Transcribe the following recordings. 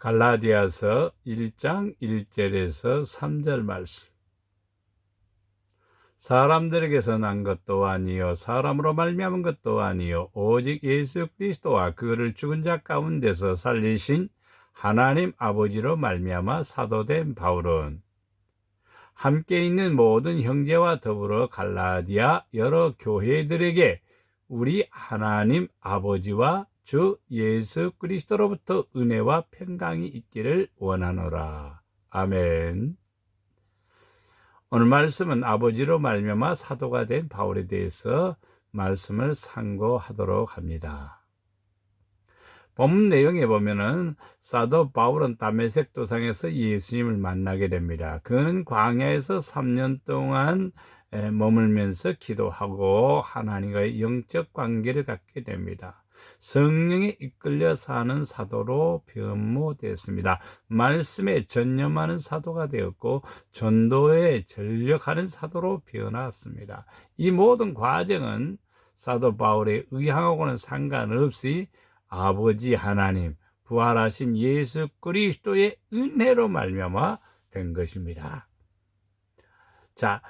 갈라디아서 1장 1절에서 3절 말씀. 사람들에게서 난 것도 아니요 사람으로 말미암은 것도 아니요 오직 예수 그리스도와 그를 죽은 자 가운데서 살리신 하나님 아버지로 말미암아 사도된 바울은 함께 있는 모든 형제와 더불어 갈라디아 여러 교회들에게 우리 하나님 아버지와 주 예수 그리스도로부터 은혜와 평강이 있기를 원하노라. 아멘. 오늘 말씀은 아버지로 말미암아 사도가 된 바울에 대해서 말씀을 상고하도록 합니다. 본문 내용에 보면은 사도 바울은 다메섹 도상에서 예수님을 만나게 됩니다. 그는 광야에서 3년 동안 머물면서 기도하고 하나님과의 영적 관계를 갖게 됩니다. 성령에 이끌려 사는 사도로 변모됐습니다. 말씀에 전념하는 사도가 되었고 전도에 전력하는 사도로 변화했습니다. 이 모든 과정은 사도 바울의 의향하고는 상관없이 아버지 하나님, 부활하신 예수 그리스도의 은혜로 말미암아 된 것입니다. 자,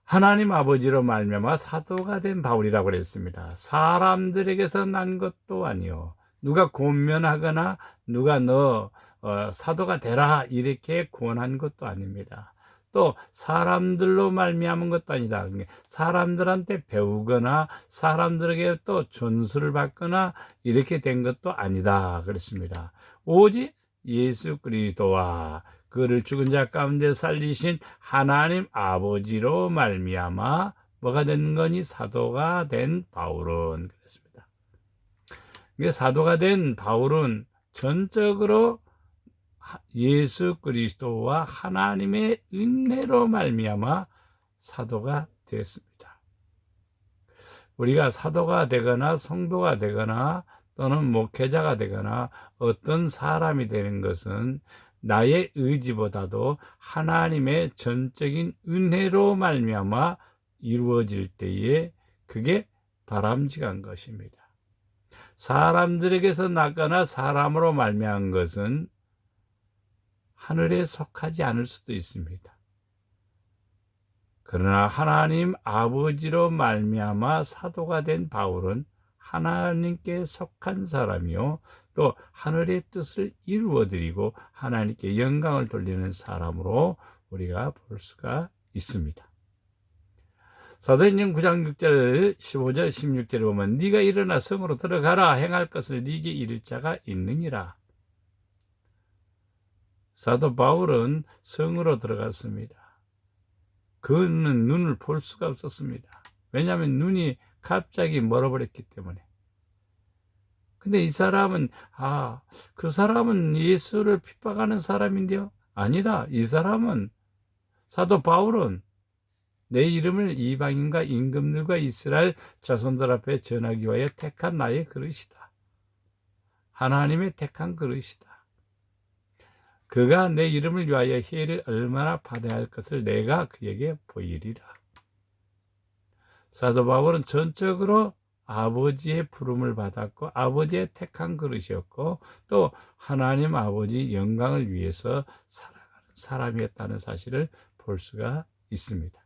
하나님 아버지로 말미암아 사도가 된 바울이라고 그랬습니다. 사람들에게서 난 것도 아니요 누가 권면하거나 누가 너 사도가 되라 이렇게 권한 것도 아닙니다. 또 사람들로 말미암은 것도 아니다. 사람들한테 배우거나 사람들에게 또 전수를 받거나 이렇게 된 것도 아니다 그랬습니다. 오직 예수 그리스도와 그를 죽은 자 가운데 살리신 하나님 아버지로 말미암아 뭐가 된 거니? 사도가 된 바울은 그랬습니다. 사도가 된 바울은 전적으로 예수 그리스도와 하나님의 은혜로 말미암아 사도가 됐습니다. 우리가 사도가 되거나 성도가 되거나 또는 목회자가 되거나 어떤 사람이 되는 것은 나의 의지보다도 하나님의 전적인 은혜로 말미암아 이루어질 때에 그게 바람직한 것입니다. 사람들에게서 났거나 사람으로 말미암은 것은 하늘에 속하지 않을 수도 있습니다. 그러나 하나님 아버지로 말미암아 사도가 된 바울은 하나님께 속한 사람이요 또 하늘의 뜻을 이루어드리고 하나님께 영광을 돌리는 사람으로 우리가 볼 수가 있습니다. 사도행전 9장 6절 15절 16절에 보면 네가 일어나 성으로 들어가라 행할 것을 네게 이를 자가 있느니라. 사도 바울은 성으로 들어갔습니다. 그는 눈을 볼 수가 없었습니다. 왜냐하면 눈이 갑자기 멀어버렸기 때문에. 근데 이 사람은 그 사람은 예수를 핍박하는 사람인데요? 아니다. 이 사람은 사도 바울은 내 이름을 이방인과 임금들과 이스라엘 자손들 앞에 전하기 위하여 택한 나의 그릇이다. 하나님의 택한 그릇이다. 그가 내 이름을 위하여 해를 얼마나 받아야 할 것을 내가 그에게 보이리라. 사도 바울은 전적으로 아버지의 부름을 받았고 아버지의 택한 그릇이었고 또 하나님 아버지 영광을 위해서 살아가는 사람이었다는 사실을 볼 수가 있습니다.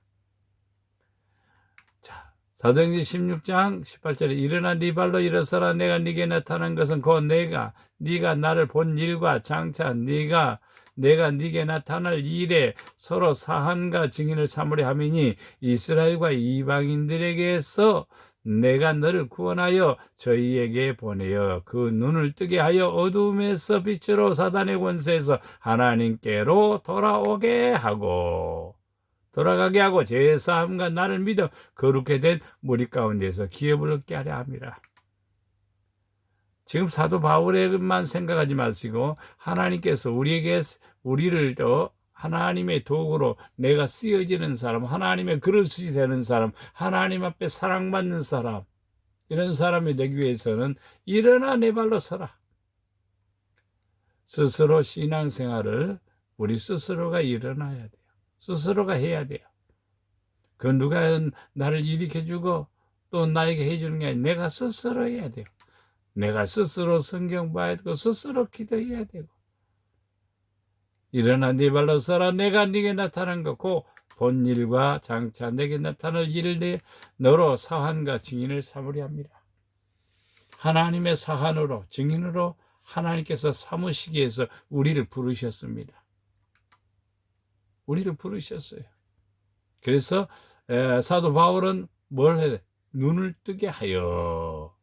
자, 사도행전 16장 18절에 일어나 네 발로 일어서라. 내가 네게 나타난 것은 곧 네가 나를 본 일과 장차 내가 네게 나타날 일에 서로 사한과 증인을 삼으려 함이니 이스라엘과 이방인들에게서 내가 너를 구원하여 저희에게 보내어 그 눈을 뜨게 하여 어두움에서 빛으로 사단의 권세에서 하나님께로 돌아가게 하고 제사함과 나를 믿어 거룩게 된 무리 가운데서 기업을 얻게 하려 함이라. 지금 사도 바울에게만 생각하지 마시고 하나님께서 우리를 하나님의 도구로 내가 쓰여지는 사람, 하나님의 그릇이 되는 사람, 하나님 앞에 사랑받는 사람, 이런 사람이 되기 위해서는 일어나 내 발로 서라. 스스로 신앙생활을 우리 스스로가 일어나야 돼요. 스스로가 해야 돼요. 그 누가 나를 일으켜주고 또 나에게 해주는 게 아니라 내가 스스로 해야 돼요. 내가 스스로 성경 봐야 되고 스스로 기도해야 되고 일어나 네 발로 서라. 내가 네게 나타난 것고 본 일과 장차 내게 나타날 일을 너로 사환과 증인을 삼으려 합니다. 하나님의 사환으로 증인으로 하나님께서 삼으시기 위해서 우리를 부르셨습니다. 우리를 부르셨어요. 그래서 사도 바울은 뭘 해야 돼? 눈을 뜨게 하여.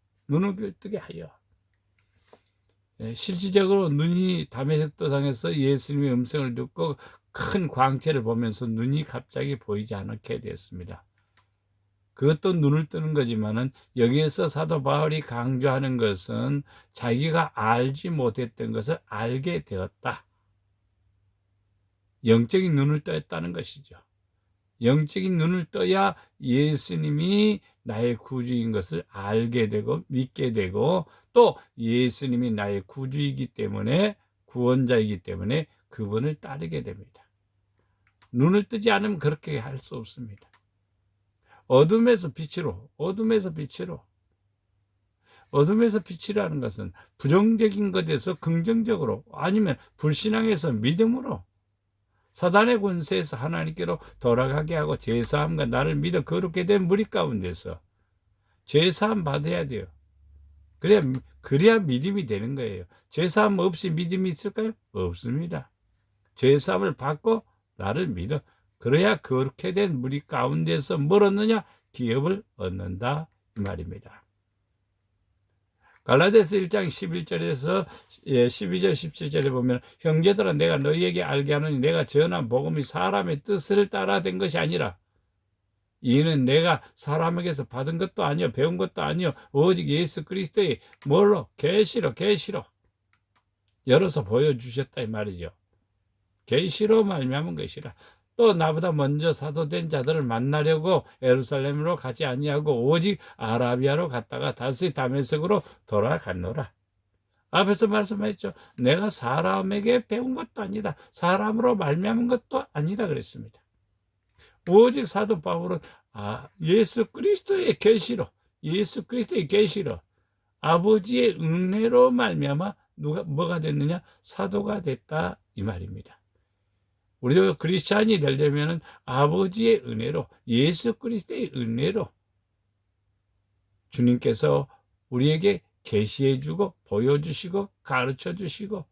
실질적으로 눈이 다메섹 도상에서 예수님의 음성을 듣고 큰 광채를 보면서 눈이 갑자기 보이지 않게 되었습니다. 그것도 눈을 뜨는 거지만은 여기에서 사도 바울이 강조하는 것은 자기가 알지 못했던 것을 알게 되었다. 영적인 눈을 떴다는 것이죠. 영적인 눈을 떠야 예수님이 나의 구주인 것을 알게 되고 믿게 되고 또 예수님이 나의 구주이기 때문에 구원자이기 때문에 그분을 따르게 됩니다. 눈을 뜨지 않으면 그렇게 할 수 없습니다. 어둠에서 빛으로 빛이라는 것은 부정적인 것에서 긍정적으로 아니면 불신앙에서 믿음으로 사단의 권세에서 하나님께로 돌아가게 하고 죄사함과 나를 믿어 거룩게 된 무리 가운데서 죄사함 받아야 돼요. 그래야 믿음이 되는 거예요. 죄사함 없이 믿음이 있을까요? 없습니다. 죄사함을 받고 나를 믿어. 그래야 그렇게 된 무리 가운데서 뭘 얻느냐? 기업을 얻는다 이 말입니다. 갈라디아서 1장 11절에서 12절 17절에 보면 형제들아 내가 너희에게 알게 하노니 내가 전한 복음이 사람의 뜻을 따라 된 것이 아니라 이는 내가 사람에게서 받은 것도 아니요 배운 것도 아니요 오직 예수 그리스도의 뭘로? 계시로 열어서 보여주셨다 이 말이죠. 계시로 말미암은 것이라. 또 나보다 먼저 사도된 자들을 만나려고 예루살렘으로 가지 아니하고 오직 아라비아로 갔다가 다시 다메섹으로 돌아갔노라. 앞에서 말씀했죠. 내가 사람에게 배운 것도 아니다. 사람으로 말미암은 것도 아니다 그랬습니다. 오직 사도 바울은 예수 그리스도의 계시로 아버지의 은혜로 말미암아 뭐가 됐느냐? 사도가 됐다 이 말입니다. 우리가 크리스찬이 되려면 아버지의 은혜로 예수 그리스도의 은혜로 주님께서 우리에게 계시해 주고 보여주시고 가르쳐 주시고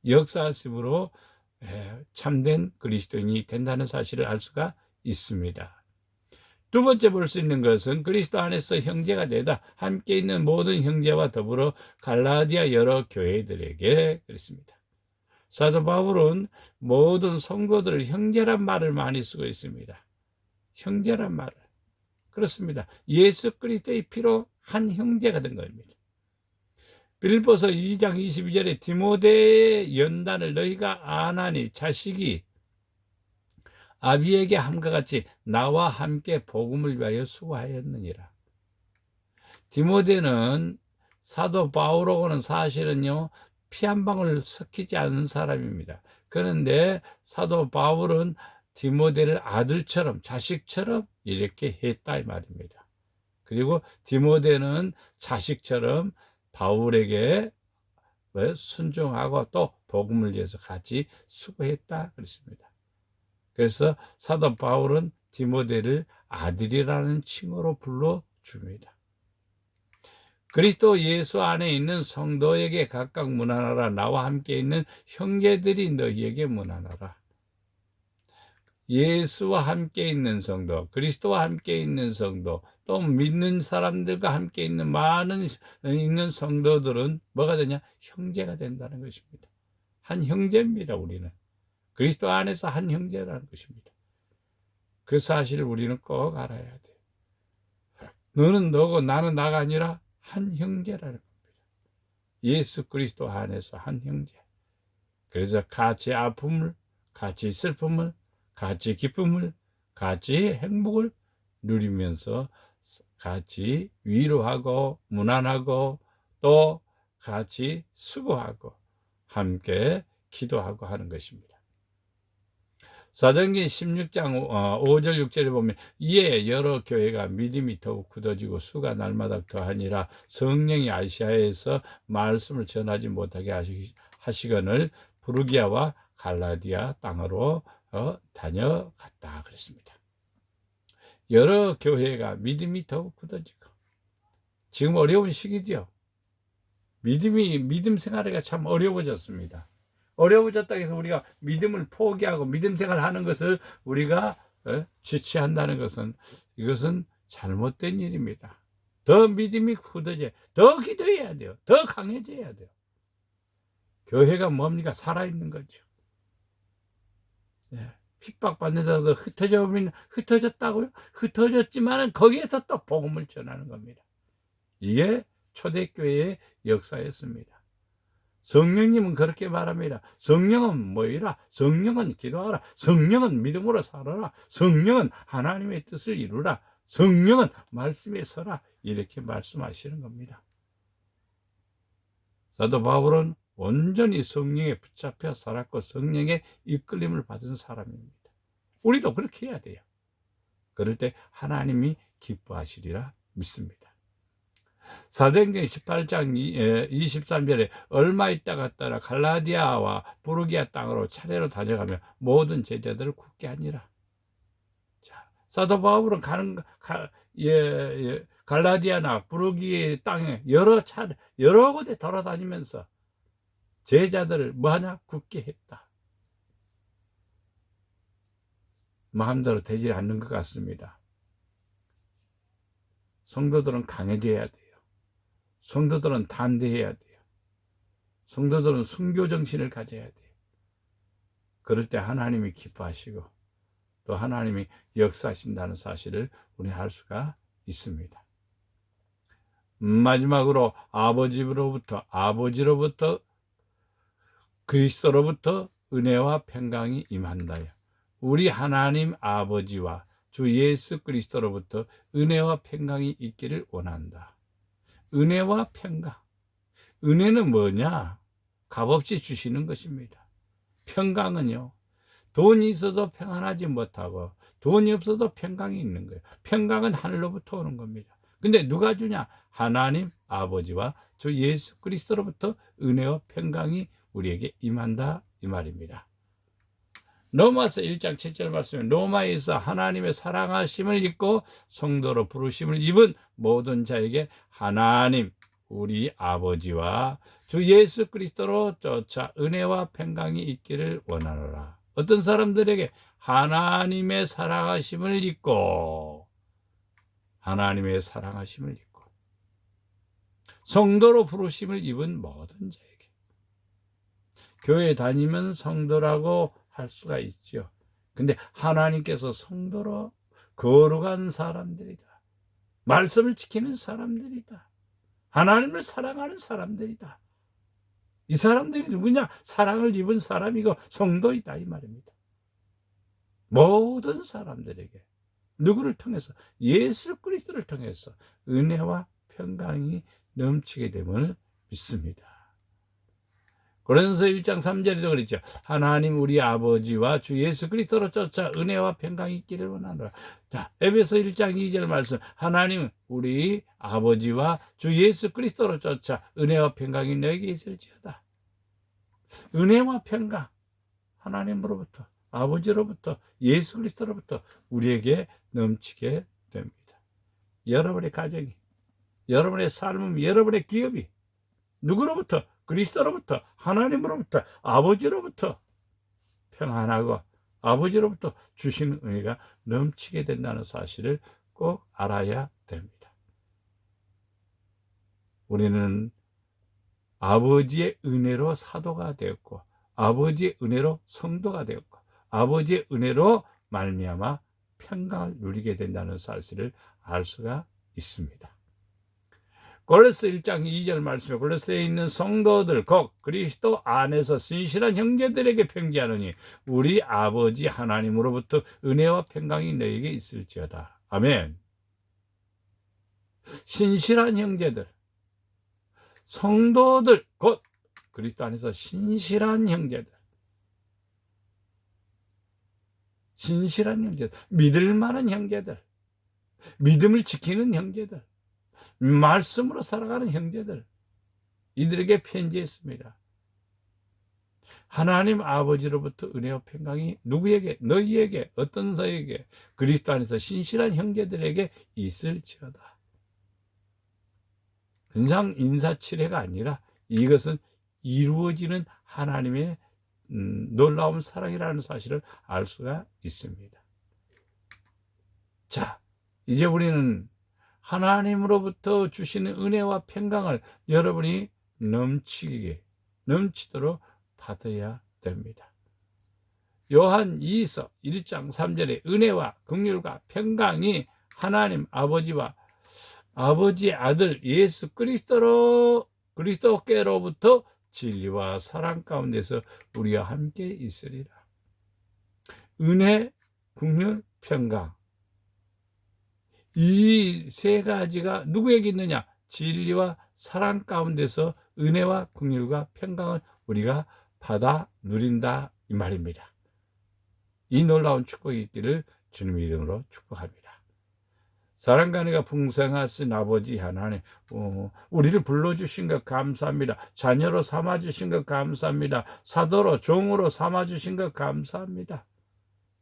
역사하심으로 참된 그리스도인이 된다는 사실을 알 수가 있습니다. 두 번째 볼 수 있는 것은 그리스도 안에서 형제가 되다 함께 있는 모든 형제와 더불어 갈라디아 여러 교회들에게 그랬습니다. 사도 바울은 모든 성도들을 형제란 말을 많이 쓰고 있습니다. 형제란 말을. 그렇습니다. 예수 그리스도의 피로 한 형제가 된 겁니다. 빌립보서 2장 22절에 디모데의 연단을 너희가 아나니 자식이 아비에게 함과 같이 나와 함께 복음을 위하여 수고하였느니라. 디모데는 사도 바울하고는 사실은요 피 한 방울 섞이지 않은 사람입니다. 그런데 사도 바울은 디모데를 아들처럼 자식처럼 이렇게 했다 이 말입니다. 그리고 디모데는 자식처럼 바울에게 순종하고 또 복음을 위해서 같이 수고했다 그랬습니다. 그래서 사도 바울은 디모데를 아들이라는 칭호로 불러줍니다. 그리스도 예수 안에 있는 성도에게 각각 문안하라. 나와 함께 있는 형제들이 너희에게 문안하라. 예수와 함께 있는 성도, 그리스도와 함께 있는 성도, 또 믿는 사람들과 함께 있는 많은 성도들은 뭐가 되냐? 형제가 된다는 것입니다. 한 형제입니다. 우리는 그리스도 안에서 한 형제라는 것입니다. 그 사실을 우리는 꼭 알아야 돼요. 너는 너고 나는 나가 아니라 한 형제라는 겁니다. 예수 그리스도 안에서 한 형제. 그래서 같이 아픔을, 같이 슬픔을, 같이 기쁨을, 같이 행복을 누리면서 같이 위로하고 문안하고 또 같이 수고하고 함께 기도하고 하는 것입니다. 사도행전 16장 5절 6절에 보면 이에 여러 교회가 믿음이 더욱 굳어지고 수가 날마다 더하니라 성령이 아시아에서 말씀을 전하지 못하게 하시거늘 부르기아와 갈라디아 땅으로 다녀갔다 그랬습니다. 여러 교회가 믿음이 더욱 굳어지고, 지금 어려운 시기죠. 믿음 생활이 참 어려워졌습니다. 어려워졌다고 해서 우리가 믿음을 포기하고 믿음 생활하는 것을 우리가 지체한다는 것은, 이것은 잘못된 일입니다. 더 믿음이 굳어져, 더 기도해야 돼요. 더 강해져야 돼요. 교회가 뭡니까? 살아있는 거죠. 핍박받는 데도 흩어졌다고요? 흩어졌지만 거기에서 또 복음을 전하는 겁니다. 이게 초대교회의 역사였습니다. 성령님은 그렇게 말합니다. 성령은 모이라, 성령은 기도하라, 성령은 믿음으로 살아라, 성령은 하나님의 뜻을 이루라, 성령은 말씀에 서라, 이렇게 말씀하시는 겁니다. 사도 바울은 온전히 성령에 붙잡혀 살았고 성령의 이끌림을 받은 사람입니다. 우리도 그렇게 해야 돼요. 그럴 때 하나님이 기뻐하시리라 믿습니다. 사도행전 18장 23절에 얼마 있다가 떠나 갈라디아와 부르기아 땅으로 차례로 다녀가며 모든 제자들을 굳게 하니라. 자, 사도 바울은 갈라디아나 부르기아 땅에 여러 곳에 돌아다니면서 제자들을 뭐하냐? 굳게 했다. 마음대로 되지 않는 것 같습니다. 성도들은 강해져야 돼요. 성도들은 담대해야 돼요. 성도들은 순교 정신을 가져야 돼요. 그럴 때 하나님이 기뻐하시고 또 하나님이 역사하신다는 사실을 우리 알 수가 있습니다. 마지막으로 아버지로부터 그리스도로부터 은혜와 평강이 임한다요. 우리 하나님 아버지와 주 예수 그리스도로부터 은혜와 평강이 있기를 원한다. 은혜와 평강. 은혜는 뭐냐? 값없이 주시는 것입니다. 평강은요, 돈이 있어도 평안하지 못하고 돈이 없어도 평강이 있는 거예요. 평강은 하늘로부터 오는 겁니다. 근데 누가 주냐? 하나님 아버지와 주 예수 그리스도로부터 은혜와 평강이 우리에게 임한다, 이 말입니다. 로마서 1장 7절 말씀에 로마에서 하나님의 사랑하심을 입고 성도로 부르심을 입은 모든 자에게 하나님 우리 아버지와 주 예수 그리스도로 쫓아 은혜와 평강이 있기를 원하노라. 어떤 사람들에게 하나님의 사랑하심을 입고 성도로 부르심을 입은 모든 자에게. 교회 다니면 성도라고 할 수가 있죠. 근데 하나님께서 성도로 거룩한 사람들이다. 말씀을 지키는 사람들이다. 하나님을 사랑하는 사람들이다. 이 사람들이 누구냐? 사랑을 입은 사람이고 성도이다, 이 말입니다. 모든 사람들에게 누구를 통해서? 예수 그리스도를 통해서 은혜와 평강이 넘치게 됨을 믿습니다. 고린도서 1장 3절에도 그랬죠. 하나님 우리 아버지와 주 예수 그리스도로 쫓아 은혜와 평강이 있기를 원하노라. 자, 에베소 1장 2절 말씀. 하나님 우리 아버지와 주 예수 그리스도로 쫓아 은혜와 평강이 너에게 있을지어다. 은혜와 평강, 하나님으로부터, 아버지로부터, 예수 그리스도로부터 우리에게 넘치게 됩니다. 여러분의 가정이, 여러분의 삶은, 여러분의 기업이 누구로부터? 그리스도로부터, 하나님으로부터, 아버지로부터 평안하고 아버지로부터 주시는 은혜가 넘치게 된다는 사실을 꼭 알아야 됩니다. 우리는 아버지의 은혜로 사도가 되었고 아버지의 은혜로 성도가 되었고 아버지의 은혜로 말미암아 평강을 누리게 된다는 사실을 알 수가 있습니다. 골로새 1장 2절 말씀에 골로새에 있는 성도들 곧 그리스도 안에서 신실한 형제들에게 편지하노니 우리 아버지 하나님으로부터 은혜와 평강이 너에게 있을지어다. 아멘. 신실한 형제들, 성도들 곧 그리스도 안에서 신실한 형제들, 믿을 만한 형제들, 믿음을 지키는 형제들, 말씀으로 살아가는 형제들, 이들에게 편지했습니다. 하나님 아버지로부터 은혜와 평강이 누구에게, 너희에게, 어떤 자에게, 그리스도 안에서 신실한 형제들에게 있을지어다. 그냥 인사치레가 아니라 이것은 이루어지는 하나님의 놀라운 사랑이라는 사실을 알 수가 있습니다. 자, 이제 우리는 하나님으로부터 주시는 은혜와 평강을 여러분이 넘치도록 받아야 됩니다. 요한 2서 1장 3절에 은혜와 긍휼과 평강이 하나님 아버지와 아버지의 아들 예수 그리스도께로부터 진리와 사랑 가운데서 우리와 함께 있으리라. 은혜, 긍휼, 평강, 이 세 가지가 누구에게 있느냐? 진리와 사랑 가운데서 은혜와 긍휼과 평강을 우리가 받아 누린다, 이 말입니다. 이 놀라운 축복이 있기를 주님의 이름으로 축복합니다. 사랑과 은혜가 풍성하신 아버지 하나님, 우리를 불러주신 것 감사합니다. 자녀로 삼아주신 것 감사합니다. 사도로, 종으로 삼아주신 것 감사합니다.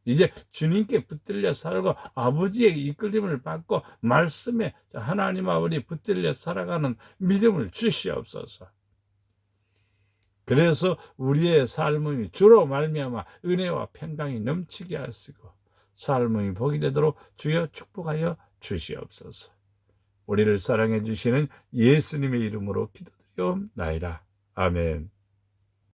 이제 주님께 붙들려 살고 아버지의 이끌림을 받고 말씀에 하나님 아버지 붙들려 살아가는 믿음을 주시옵소서. 그래서 우리의 삶이 주로 말미암아 은혜와 평강이 넘치게 하시고 삶이 복이 되도록 주여 축복하여 주시옵소서. 우리를 사랑해 주시는 예수님의 이름으로 기도드리옵나이다. 아멘.